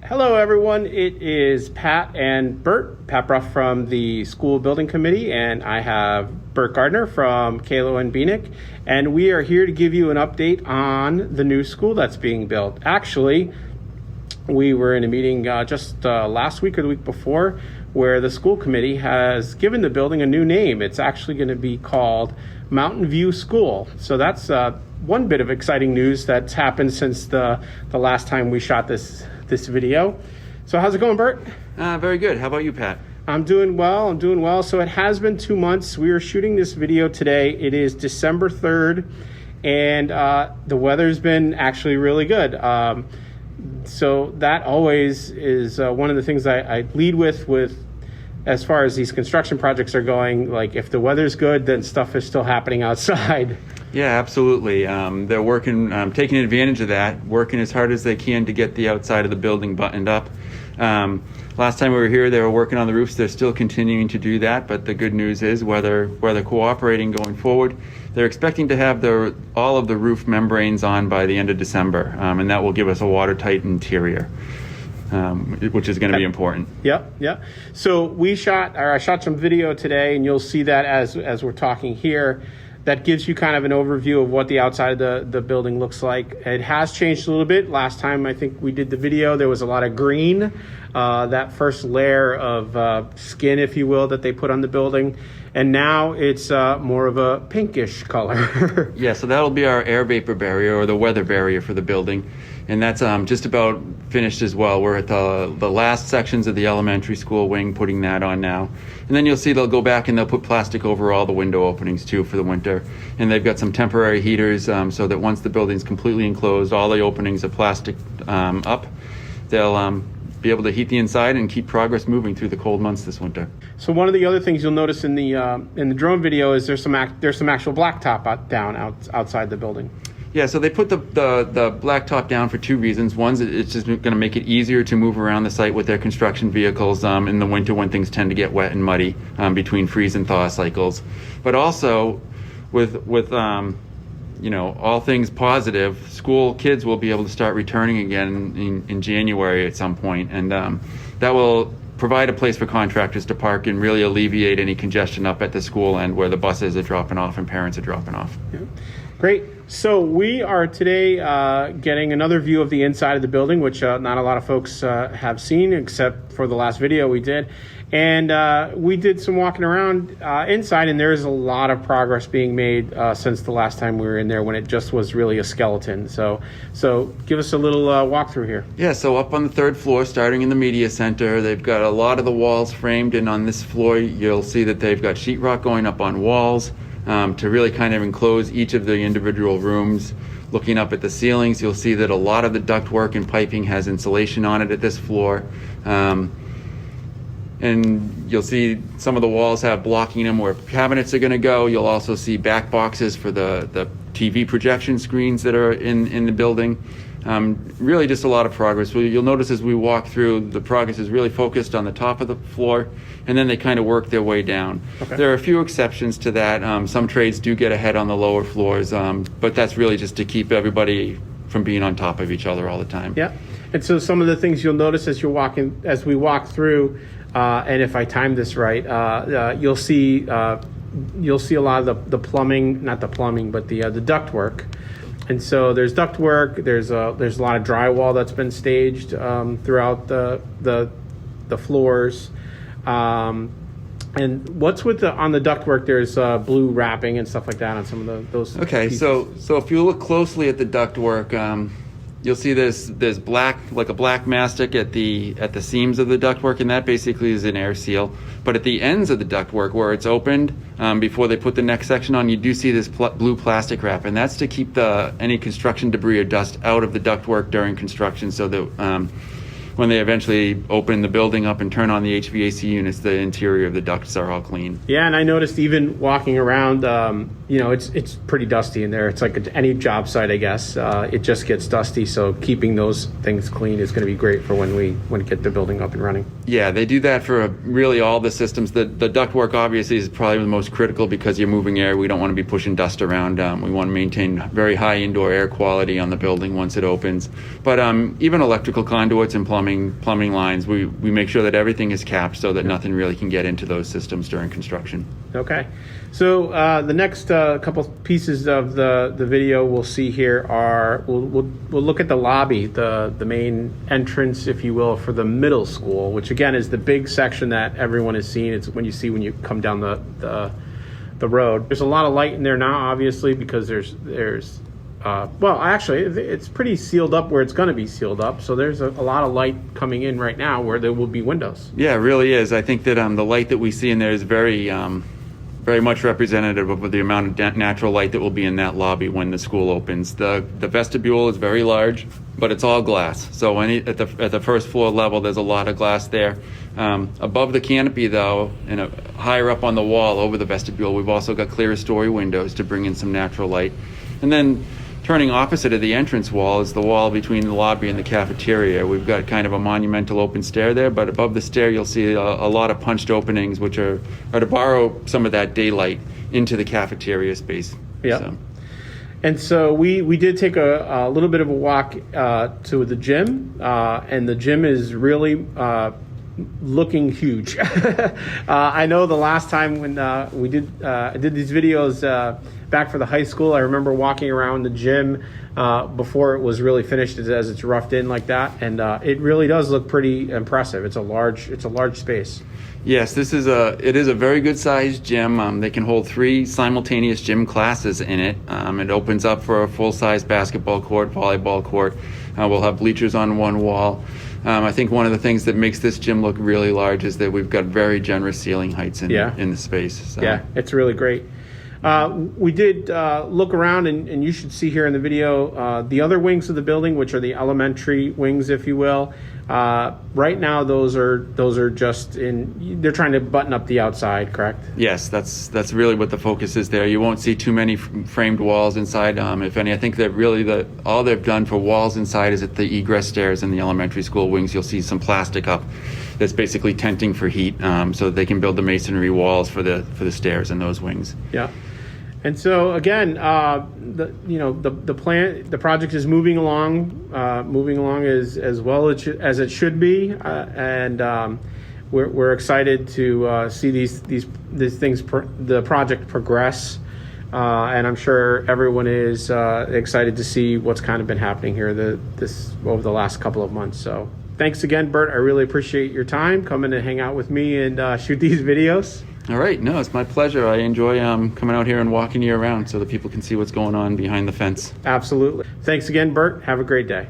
Hello, everyone. It is Pat and Bert. Pat Bruff from the School Building Committee, and I have Bert Gardner from Kalo and Beanick, and we are here to give you an update on the new school that's being built. Actually, we were in a meeting just last week or the week before where the school committee has given the building a new name. It's actually going to be called Mountain View School. So that's one bit of exciting news that's happened since the last time we shot this video. So how's it going, Bert? Very good. How about you, Pat? I'm doing well. So it has been 2 months. We are shooting this video today. It is December 3rd, and the weather's been actually really good. So that always is one of the things I lead with as far as these construction projects are going. Like, if the weather's good, then stuff is still happening outside. Yeah, absolutely. They're working, taking advantage of that, working as hard as they can to get the outside of the building buttoned up. Last time we were here, they were working on the roofs. They're still continuing to do that, but the good news is, whether cooperating going forward, they're expecting to have all of the roof membranes on by the end of December, and that will give us a watertight interior, which is going to be important. Yep. So I shot some video today, and you'll see that as we're talking here. That gives you kind of an overview of what the outside of the building looks like. It has changed a little bit. Last time I think we did the video, there was a lot of green, that first layer of skin, if you will, that they put on the building. And now it's more of a pinkish color. Yeah, so that'll be our air vapor barrier, or the weather barrier for the building. And that's just about finished as well. We're at the last sections of the elementary school wing, putting that on now. And then you'll see they'll go back and they'll put plastic over all the window openings too for the winter. And they've got some temporary heaters so that once the building's completely enclosed, all the openings are plastic up. They'll be able to heat the inside and keep progress moving through the cold months this winter. So one of the other things you'll notice in the drone video is there's some actual blacktop outside the building. Yeah, so they put the blacktop down for two reasons. One, it's just going to make it easier to move around the site with their construction vehicles in the winter when things tend to get wet and muddy between freeze and thaw cycles. But also, with all things positive, school kids will be able to start returning again in January at some point, and that will provide a place for contractors to park and really alleviate any congestion up at the school end where the buses are dropping off and parents are dropping off. Yeah. Great. So we are today getting another view of the inside of the building, which not a lot of folks have seen, except for the last video we did. And we did some walking around inside, and there is a lot of progress being made since the last time we were in there, when it just was really a skeleton. So give us a little walkthrough here. Yeah, so up on the third floor, starting in the media center, they've got a lot of the walls framed, and on this floor you'll see that they've got sheetrock going up on walls to really kind of enclose each of the individual rooms. Looking up at the ceilings, you'll see that a lot of the ductwork and piping has insulation on it at this floor. And you'll see some of the walls have blocking them where cabinets are going to go. You'll also see back boxes for the TV projection screens that are in the building. Really just a lot of progress. You'll notice as we walk through, the progress is really focused on the top of the floor, and then they kind of work their way down. Okay. There are a few exceptions to that. Some trades do get ahead on the lower floors, but that's really just to keep everybody from being on top of each other all the time. Yeah, and so some of the things you'll notice as we walk through, and if I time this right, you'll see a lot of the plumbing, not the plumbing, but the duct work. And so there's duct work. There's a lot of drywall that's been staged throughout the floors. And what's on the ductwork? There's blue wrapping and stuff like that on some of those. Okay, pieces. So if you look closely at the ductwork, you'll see there's black, like a black mastic at the seams of the ductwork, and that basically is an air seal. But at the ends of the ductwork, where it's opened before they put the next section on, you do see this blue plastic wrap, and that's to keep any construction debris or dust out of the ductwork during construction, so that when they eventually open the building up and turn on the HVAC units, the interior of the ducts are all clean. Yeah, and I noticed even walking around, it's pretty dusty in there. It's like any job site, I guess. It just gets dusty, so keeping those things clean is going to be great for when we get the building up and running. Yeah, they do that for really all the systems. The ductwork obviously is probably the most critical because you're moving air. We don't want to be pushing dust around. We want to maintain very high indoor air quality on the building once it opens. But even electrical conduits and plumbing plumbing lines. We make sure that everything is capped so that nothing really can get into those systems during construction. Okay. So the next couple pieces of the video we'll see here are, we'll look at the lobby, the main entrance, if you will, for the middle school, which again is the big section that everyone has seen. It's when you come down the road. There's a lot of light in there now, obviously, because there's well, actually, it's pretty sealed up where it's going to be sealed up. So there's a lot of light coming in right now where there will be windows. Yeah, it really is. I think that the light that we see in there is very much representative of the amount of natural light that will be in that lobby when the school opens. The vestibule is very large, but it's all glass. So at the first floor level, there's a lot of glass there. Above the canopy, though, and higher up on the wall over the vestibule, we've also got clear story windows to bring in some natural light. And then turning opposite of the entrance wall is the wall between the lobby and the cafeteria. We've got kind of a monumental open stair there, but above the stair you'll see a lot of punched openings, which are to borrow some of that daylight into the cafeteria space. Yeah. So. And so we did take a little bit of a walk to the gym, and the gym is really looking huge. I know the last time when I did these videos back for the high school, I remember walking around the gym before it was really finished, as it's roughed in like that, and it really does look pretty impressive. It's a large space. Yes, it is a very good sized gym. They can hold 3 simultaneous gym classes in it. It opens up for a full size basketball court, volleyball court. We'll have bleachers on one wall. I think one of the things that makes this gym look really large is that we've got very generous ceiling heights in the space. So. Yeah, it's really great. We did look around, and you should see here in the video the other wings of the building, which are the elementary wings, if you will. Right now, those are just they're trying to button up the outside, correct? Yes, that's really what the focus is there. You won't see too many framed walls inside. If any, I think that really all they've done for walls inside is at the egress stairs in the elementary school wings. You'll see some plastic up that's basically tenting for heat, so that they can build the masonry walls for the stairs in those wings. Yeah. And so again, the project is moving along as well as it should be, and we're excited to see these things, the project progress, and I'm sure everyone is excited to see what's kind of been happening here over the last couple of months. So thanks again, Bert. I really appreciate your time coming to hang out with me and shoot these videos. All right. No, it's my pleasure. I enjoy coming out here and walking you around so that people can see what's going on behind the fence. Absolutely. Thanks again, Bert. Have a great day.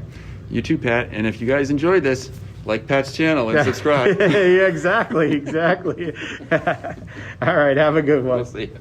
You too, Pat. And if you guys enjoyed this, like Pat's channel and subscribe. Yeah, exactly. All right. Have a good one. We'll see you.